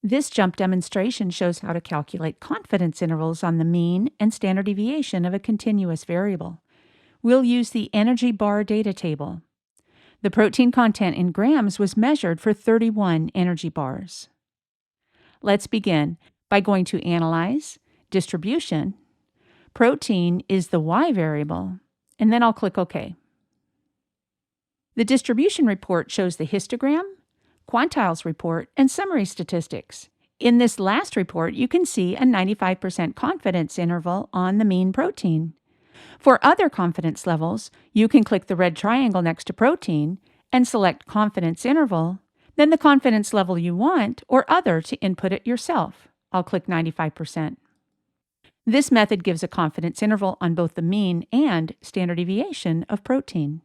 This jump demonstration shows how to calculate confidence intervals on the mean and standard deviation of a continuous variable. We'll use the energy bar data table. The protein content in grams was measured for 31 energy bars. Let's begin by going to Analyze, Distribution. Protein is the Y variable, and then I'll click OK. The distribution report shows the histogram, quantiles report, and summary statistics. In this last report, you can see a 95% confidence interval on the mean protein. For other confidence levels, you can click the red triangle next to protein and select confidence interval, then the confidence level you want or other to input it yourself. I'll click 95%. This method gives a confidence interval on both the mean and standard deviation of protein.